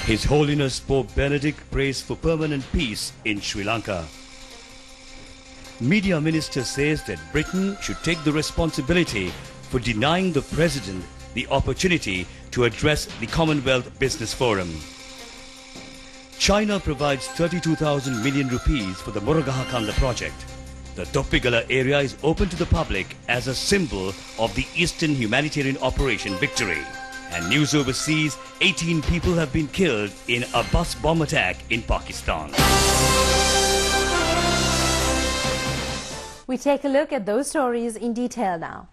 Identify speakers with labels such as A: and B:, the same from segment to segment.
A: His Holiness Pope Benedict prays for permanent peace in Sri Lanka. Media Minister says that Britain should take the responsibility for denying the President the opportunity to address the Commonwealth Business Forum. China provides 32,000 million rupees for the Murugahakanda project. The Toppigala area is open to the public as a symbol of the Eastern Humanitarian Operation Victory. And news overseas, 18 people have been killed in a bus bomb attack in Pakistan.
B: We take a look at those stories in detail now.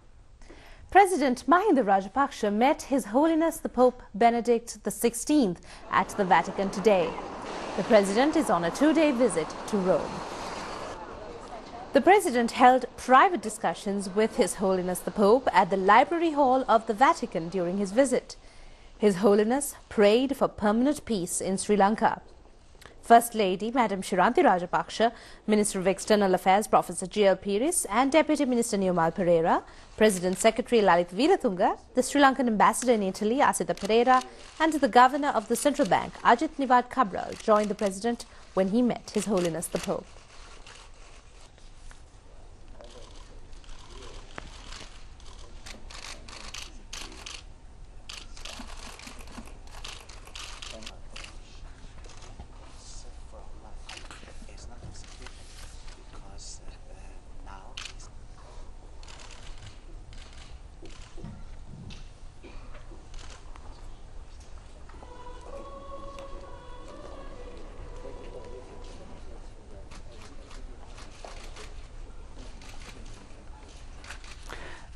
B: President Mahinda Rajapaksa met His Holiness the Pope Benedict XVI at the Vatican today. The President is on a two-day visit to Rome. The President held private discussions with His Holiness the Pope at the Library Hall of the Vatican during his visit. His Holiness prayed for permanent peace in Sri Lanka. First Lady Madam Shiranti Rajapaksa, Minister of External Affairs Professor G.L. Peiris and Deputy Minister Newmal Pereira, President Secretary Lalit Veeratunga, the Sri Lankan Ambassador in Italy Asita Pereira and the Governor of the Central Bank Ajit Nivad Cabral joined the President when he met His Holiness the Pope.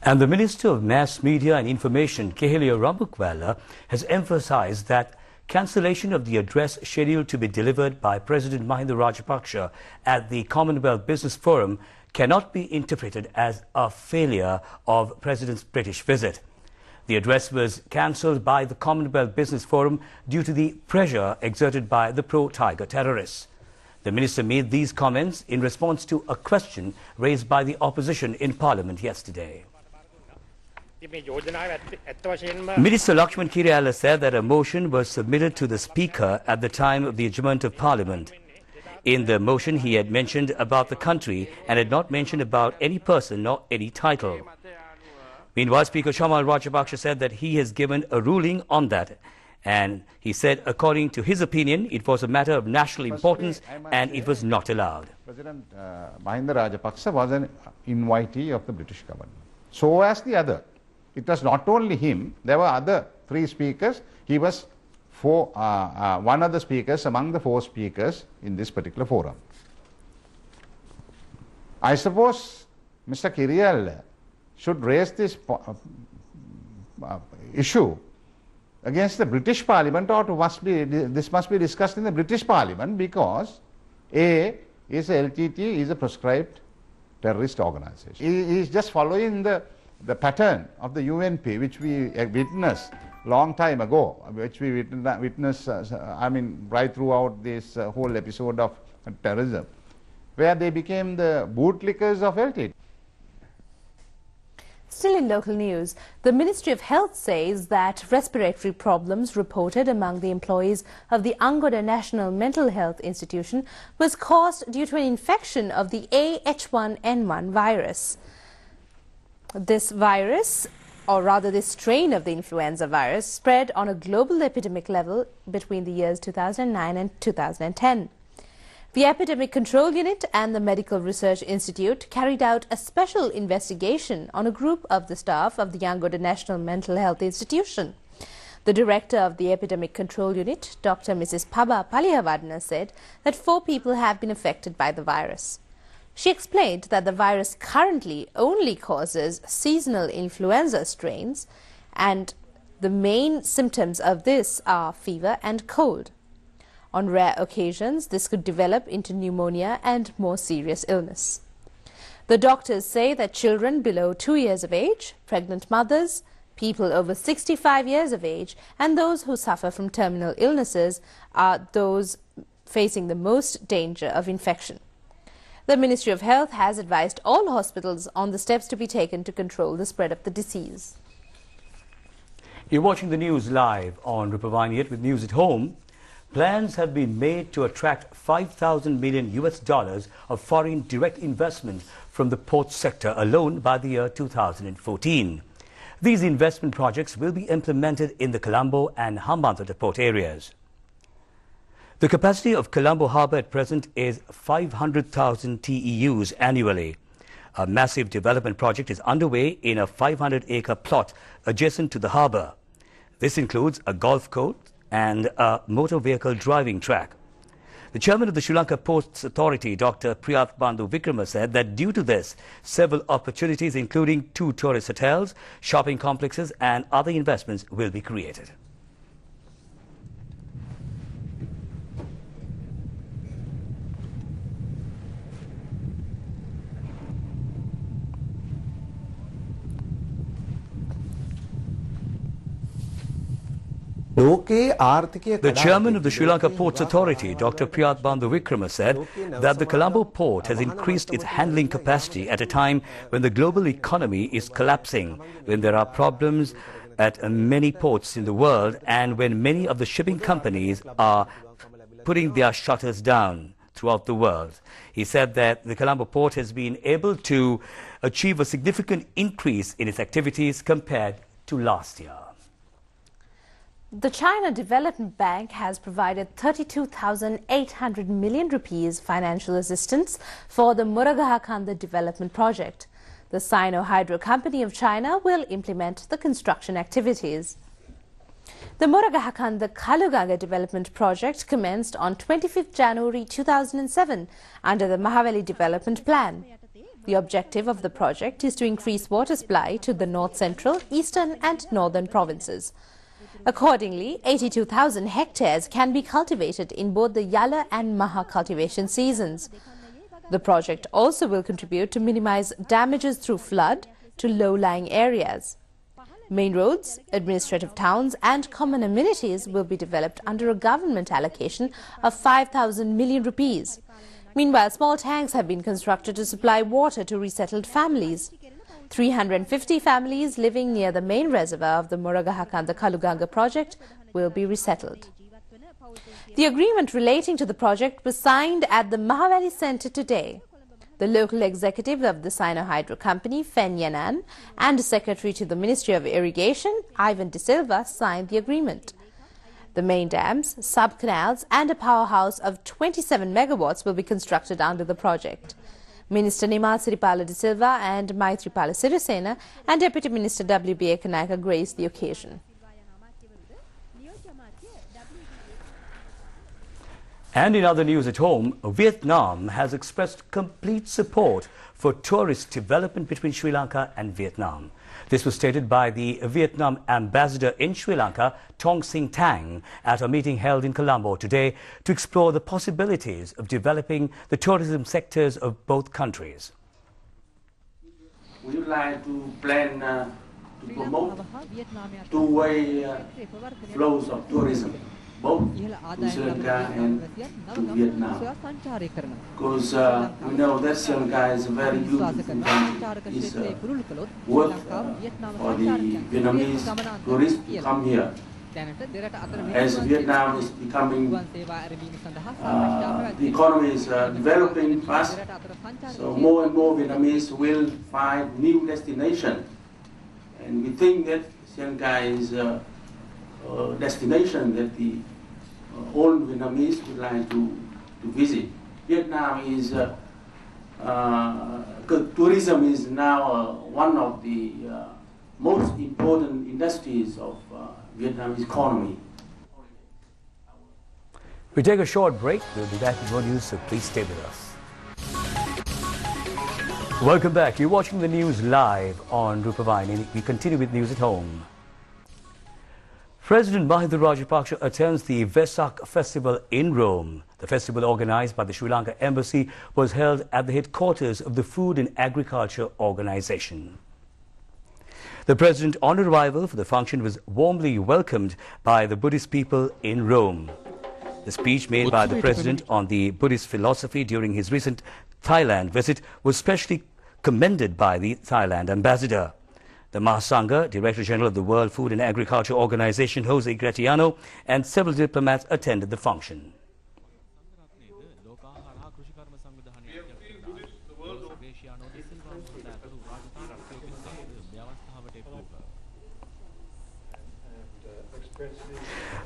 A: And the Minister of Mass Media and Information, Kehelia Rambukvela, has emphasized that cancellation of the address scheduled to be delivered by President Mahinda Rajapaksa at the Commonwealth Business Forum cannot be interpreted as a failure of President's British visit. The address was cancelled by the Commonwealth Business Forum due to the pressure exerted by the pro-Tiger terrorists. The Minister made these comments in response to a question raised by the opposition in Parliament yesterday. Minister Lakshman Kirayala said that a motion was submitted to the Speaker at the time of the adjournment of Parliament. In the motion, he had mentioned about the country and had not mentioned about any person nor any title. Meanwhile, Speaker Chamal Rajapaksa said that he has given a ruling on that. And he said, according to his opinion, it was a matter of national importance and it was not allowed.
C: President Mahinda Rajapaksa was an invitee of the British government. So was the other. It was not only him, there were other three speakers. He was one of the speakers among the four speakers in this particular forum. I suppose Mr. Kirayala should raise this issue against the British Parliament, or this must be discussed in the British Parliament, because LTT is a proscribed terrorist organization. He is just following the pattern of the UNP, which we witnessed long time ago, which we witnessed, right throughout this whole episode of terrorism, where they became the bootlickers of LTT.
B: Still in local news, the Ministry of Health says that respiratory problems reported among the employees of the Angoda National Mental Health Institution was caused due to an infection of the AH1N1 virus. This virus, or rather this strain of the influenza virus, spread on a global epidemic level between the years 2009 and 2010. The Epidemic Control Unit and the Medical Research Institute carried out a special investigation on a group of the staff of the Angoda National Mental Health Institution. The director of the Epidemic Control Unit, Dr. Mrs. Paba Palihavadana, said that 4 people have been affected by the virus. She explained that the virus currently only causes seasonal influenza strains, and the main symptoms of this are fever and cold. On rare occasions, this could develop into pneumonia and more serious illness. The doctors say that children below 2 years of age, pregnant mothers, people over 65 years of age, and those who suffer from terminal illnesses are those facing the most danger of infection. The Ministry of Health has advised all hospitals on the steps to be taken to control the spread of the disease.
A: You're watching the news live on Rupavani with News at Home. plans have been made to attract 5,000 million US dollars of foreign direct investment from the port sector alone by the year 2014. These investment projects will be implemented in the Colombo and Hambantota port areas. The capacity of Colombo harbour at present is 500,000 TEUs annually. A massive development project is underway in a 500-acre plot adjacent to the harbour. This includes a golf course and a motor vehicle driving track. The chairman of the Sri Lanka Ports Authority, Dr. Priyath Bandhu Vikrama, said that due to this, several opportunities including 2 tourist hotels, shopping complexes and other investments will be created.
D: The
A: chairman of the Sri Lanka Ports Authority, Dr. Priyath Bandhu Vikrama, said that the Colombo port has increased its handling capacity at a time when the global economy is collapsing, when there are problems at many ports in the world, and when many of the shipping companies are putting their shutters down throughout the world. He said that the Colombo port has been able to achieve a significant increase in its activities compared to last year.
B: The China Development Bank has provided 32,800 million rupees financial assistance for the Murugahakanda development project. The Sino-Hydro Company of China will implement the construction activities. The Murugahakanda Kaluganga development project commenced on 25th January 2007 under the Mahaweli Development Plan. The objective of the project is to increase water supply to the north central, eastern and northern provinces. Accordingly, 82,000 hectares can be cultivated in both the Yala and Maha cultivation seasons. The project also will contribute to minimize damages through flood to low-lying areas. Main roads, administrative towns and common amenities will be developed under a government allocation of 5,000 million rupees. Meanwhile, small tanks have been constructed to supply water to resettled families. 350 families living near the main reservoir of the Murugahakanda Kaluganga project will be resettled. The agreement relating to the project was signed at the Mahaweli Centre today. The local executive of the Sino-Hydro Company, Fen Yanan, and Secretary to the Ministry of Irrigation, Ivan De Silva, signed the agreement. The main dams, sub-canals and a powerhouse of 27 megawatts will be constructed under the project. Minister Nimal Siripala De Silva and Maithripala Sirisena and Deputy Minister W.B. Ekanayake graced the occasion.
A: And in other news at home, Vietnam has expressed complete support for tourist development between Sri Lanka and Vietnam. This was stated by the Vietnam ambassador in Sri Lanka, Tong Sing Tang, at a meeting held in Colombo today to explore the possibilities of developing the tourism sectors of both countries.
E: We would like to plan to promote two-way flows of tourism, both to Sri Lanka and to Vietnam. Because we know that Sri Lanka is a very beautiful country. It's worth for the Vietnamese tourists to come here. As Vietnam is becoming, the economy is developing fast, so more and more Vietnamese will find new destinations. And we think that Sri Lanka is a destination that the all Vietnamese would like to visit. Vietnam is, tourism is now one of the most important industries of Vietnam's economy.
A: We take a short break. We'll be back with more news, so please stay with us. Welcome back. You're watching the news live on Rupavahini. We continue with news at home. President Mahinda Rajapaksa attends the Vesak Festival in Rome. The festival, organized by the Sri Lanka Embassy, was held at the headquarters of the Food and Agriculture Organization. The president, on arrival for the function, was warmly welcomed by the Buddhist people in Rome. The speech made by the president on the Buddhist philosophy during his recent Thailand visit was specially commended by the Thailand ambassador. The Mahasangha, Director General of the World Food and Agriculture Organization, Jose Gratiano, and several diplomats attended the function.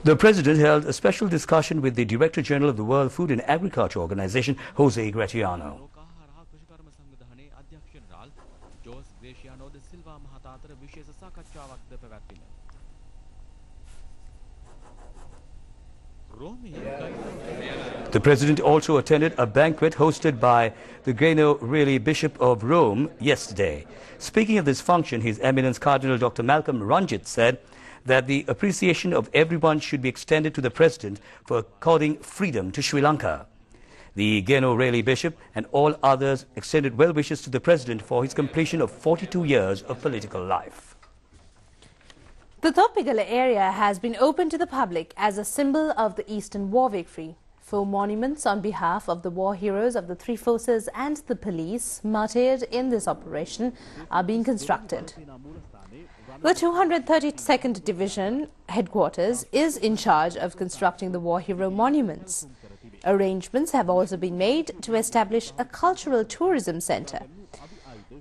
A: The President held a special discussion with the Director General of the World Food and Agriculture Organization, Jose Gratiano. The President also attended a banquet hosted by the Gano Reilly Bishop of Rome yesterday. Speaking of this function, His Eminence Cardinal Dr. Malcolm Ranjit said that the appreciation of everyone should be extended to the President for according freedom to Sri Lanka. The Gano Reilly Bishop and all others extended well wishes to the President for his completion of 42 years of political life.
B: The Thopigala area has been opened to the public as a symbol of the Eastern War victory. 4 monuments on behalf of the war heroes of the 3 forces and the police martyred in this operation are being constructed. The 232nd Division headquarters is in charge of constructing the war hero monuments. Arrangements have also been made to establish a cultural tourism centre.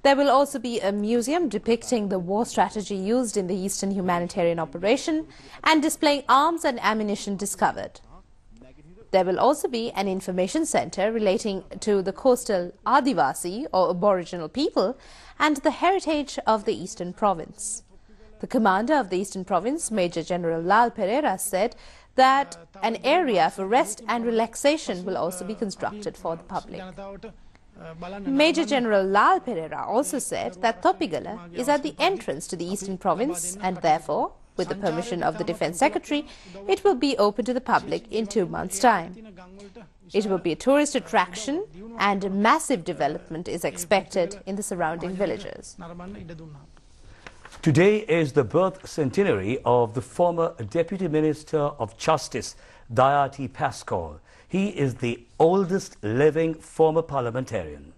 B: There will also be a museum depicting the war strategy used in the Eastern humanitarian operation and displaying arms and ammunition discovered. There will also be an information centre relating to the coastal Adivasi or Aboriginal people and the heritage of the Eastern Province. The commander of the Eastern Province, Major General Lal Pereira, said that an area for rest and relaxation will also be constructed for the public. Major General Lal Pereira also said that Thopigala is at the entrance to the Eastern Province and therefore, with the permission of the Defence Secretary, it will be open to the public in 2 months' time. It will be a tourist attraction and massive development is expected in the surrounding villages.
A: Today is the birth centenary of the former Deputy Minister of Justice, Daya T. Paskal. He is the oldest living former parliamentarian.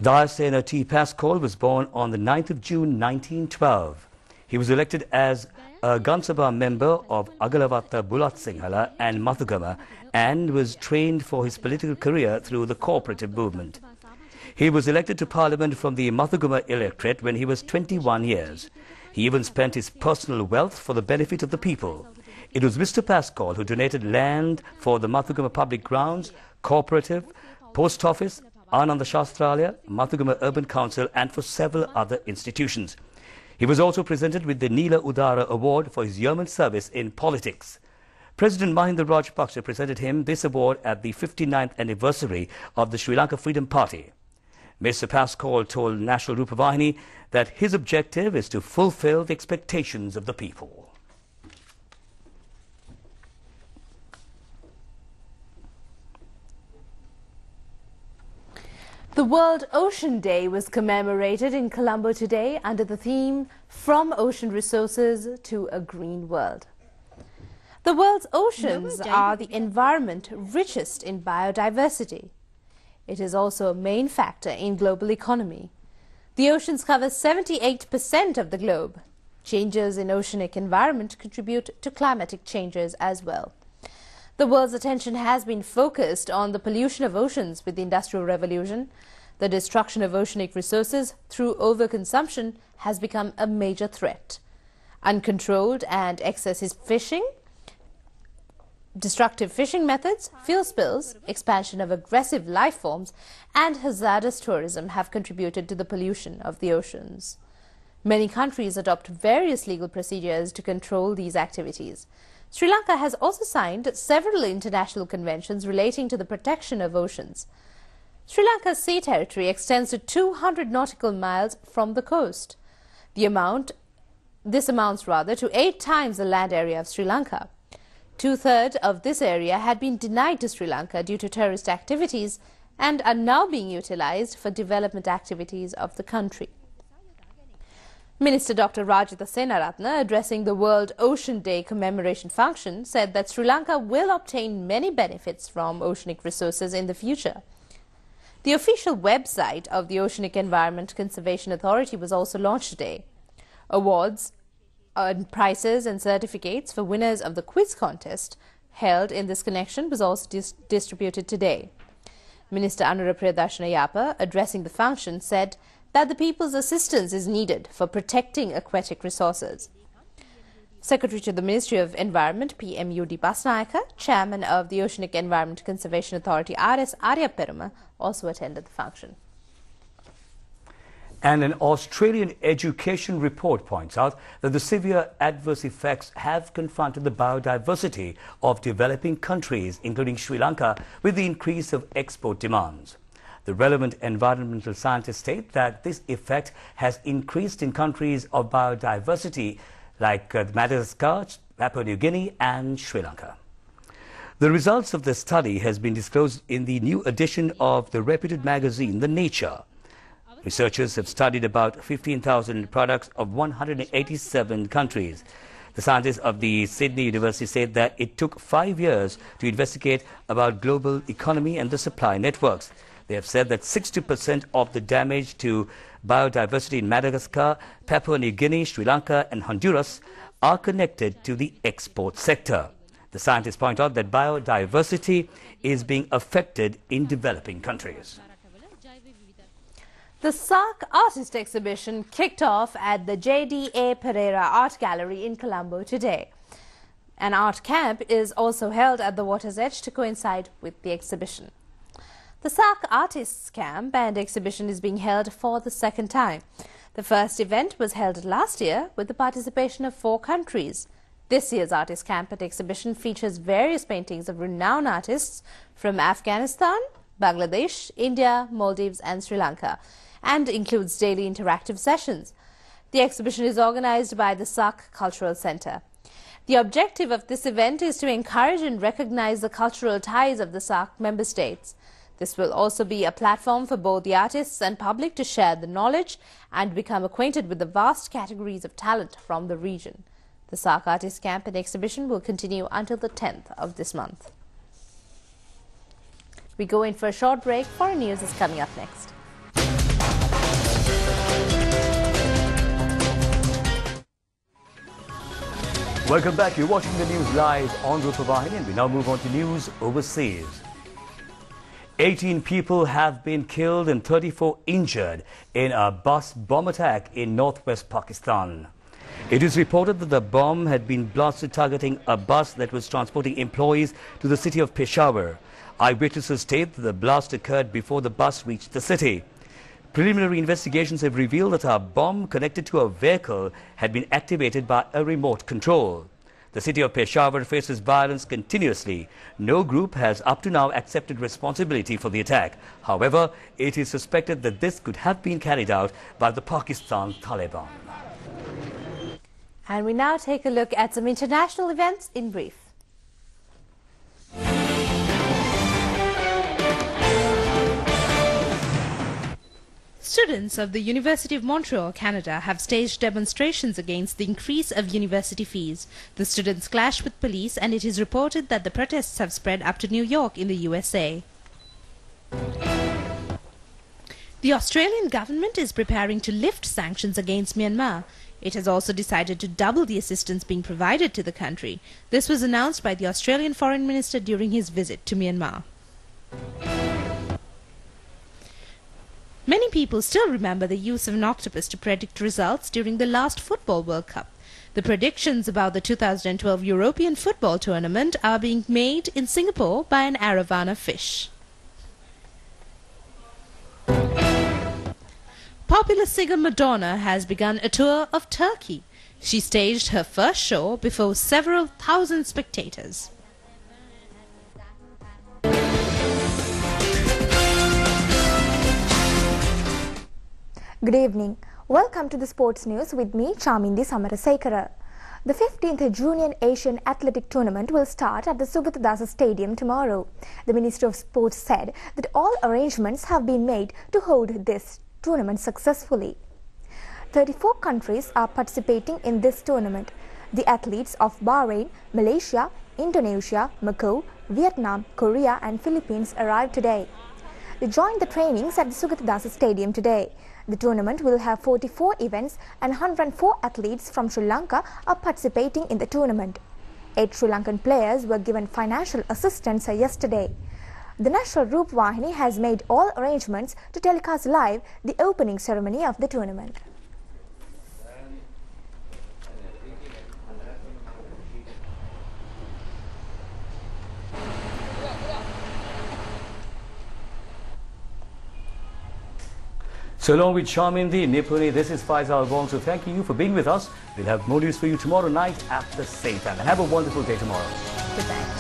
A: Dayasena T. Paskal was born on the 9th of June 1912. He was elected as a Gansabha member of Agalavatta Bulat Sinhala and Mathugama and was trained for his political career through the cooperative movement. He was elected to Parliament from the Mathugama electorate when he was 21 years. He even spent his personal wealth for the benefit of the people. It was Mr. Paskal who donated land for the Mathugama Public Grounds, Cooperative, Post Office, Ananda Shastralaya, Mathugama Urban Council and for several other institutions. He was also presented with the Neela Udara Award for his yeoman service in politics. President Mahinda Rajapaksa presented him this award at the 59th anniversary of the Sri Lanka Freedom Party. Mr. Paskal told National Rupavahini that his objective is to fulfill the expectations of the people.
B: The World Ocean Day was commemorated in Colombo today under the theme From Ocean Resources to a Green World. The world's oceans are the environment richest in biodiversity. It is also a main factor in global economy. The oceans cover 78% of the globe. Changes in oceanic environment contribute to climatic changes as well. The world's attention has been focused on the pollution of oceans with the Industrial Revolution. The destruction of oceanic resources through overconsumption has become a major threat. Uncontrolled and excessive fishing, destructive fishing methods, fuel spills, expansion of aggressive life forms and hazardous tourism have contributed to the pollution of the oceans. Many countries adopt various legal procedures to control these activities. Sri Lanka has also signed several international conventions relating to the protection of oceans. Sri Lanka's sea territory extends to 200 nautical miles from the coast. This amounts to 8 times the land area of Sri Lanka. 2/3 of this area had been denied to Sri Lanka due to terrorist activities and are now being utilized for development activities of the country. Minister Dr. Rajitha Senaratne, addressing the World Ocean Day commemoration function, said that Sri Lanka will obtain many benefits from oceanic resources in the future. The official website of the Oceanic Environment Conservation Authority was also launched today. Awards, prizes and certificates for winners of the quiz contest held in this connection was also distributed today. Minister Anura Priyadarshana Yapa, addressing the function, said that the people's assistance is needed for protecting aquatic resources. Secretary to the Ministry of Environment, PMUD Basnayaka, Chairman of the Oceanic Environment Conservation Authority, RS Arya Peruma, also attended the function.
A: And an Australian education report points out that the severe adverse effects have confronted the biodiversity of developing countries, including Sri Lanka, with the increase of export demands. The relevant environmental scientists state that this effect has increased in countries of biodiversity like Madagascar, Papua New Guinea and Sri Lanka. The results of the study has been disclosed in the new edition of the reputed magazine, The Nature. Researchers have studied about 15,000 products of 187 countries. The scientists of the Sydney University said that it took 5 years to investigate about global economy and the supply networks. They have said that 60% of the damage to biodiversity in Madagascar, Papua New Guinea, Sri Lanka and Honduras are connected to the export sector. The scientists point out that biodiversity is being affected in developing countries.
B: The SARC Artist Exhibition kicked off at the J.D.A. Pereira Art Gallery in Colombo today. An art camp is also held at the water's edge to coincide with the exhibition. The SARC Artists Camp and Exhibition is being held for the second time. The first event was held last year with the participation of 4 countries. This year's Artist Camp and Exhibition features various paintings of renowned artists from Afghanistan, Bangladesh, India, Maldives and Sri Lanka, and includes daily interactive sessions. The exhibition is organized by the SARC Cultural Center. The objective of this event is to encourage and recognize the cultural ties of the SARC member states. This will also be a platform for both the artists and public to share the knowledge and become acquainted with the vast categories of talent from the region. The SARC Artist Camp and Exhibition will continue until the 10th of this month. We go in for a short break. Foreign news is coming up next.
A: Welcome back. You're watching the news live on Rupavahini, and we now move on to news overseas. 18 people have been killed and 34 injured in a bus bomb attack in northwest Pakistan. It is reported that the bomb had been blasted targeting a bus that was transporting employees to the city of Peshawar. Eyewitnesses state that the blast occurred before the bus reached the city. Preliminary investigations have revealed that a bomb connected to a vehicle had been activated by a remote control. The city of Peshawar faces violence continuously. No group has up to now accepted responsibility for the attack. However, it is suspected that this could have been carried out by the Pakistan Taliban.
B: And we now take a look at some international events in brief. Students of the University of Montreal, Canada, have staged demonstrations against the increase of university fees. The students clashed with police, and it is reported that the protests have spread up to New York in the USA. The Australian government is preparing to lift sanctions against Myanmar. It has also decided to double the assistance being provided to the country. This was announced by the Australian Foreign Minister during his visit to Myanmar. Many people still remember the use of an octopus to predict results during the last Football World Cup. The predictions about the 2012 European Football Tournament are being made in Singapore by an arowana fish. Popular singer Madonna has begun a tour of Turkey. She staged her first show before several thousand spectators.
D: Good evening. Welcome to the sports news with me, Chamindi Samarasekara. The 15th Junior Asian Athletic Tournament will start at the Sugatha Dasa Stadium tomorrow. The Minister of Sports said that all arrangements have been made to hold this tournament successfully. 34 countries are participating in this tournament. The athletes of Bahrain, Malaysia, Indonesia, Macau, Vietnam, Korea and Philippines arrived today. They joined the trainings at the Sugathadasa Stadium today. The tournament will have 44 events and 104 athletes from Sri Lanka are participating in the tournament. 8 Sri Lankan players were given financial assistance yesterday. The National Roopwahini has made all arrangements to telecast live the opening ceremony of the tournament.
A: So along with Shamindi, Nipuni, this is Faisal Wong. So thanking you for being with us. We'll have more news for you tomorrow night at the same time. And have a wonderful day tomorrow.
B: Good night.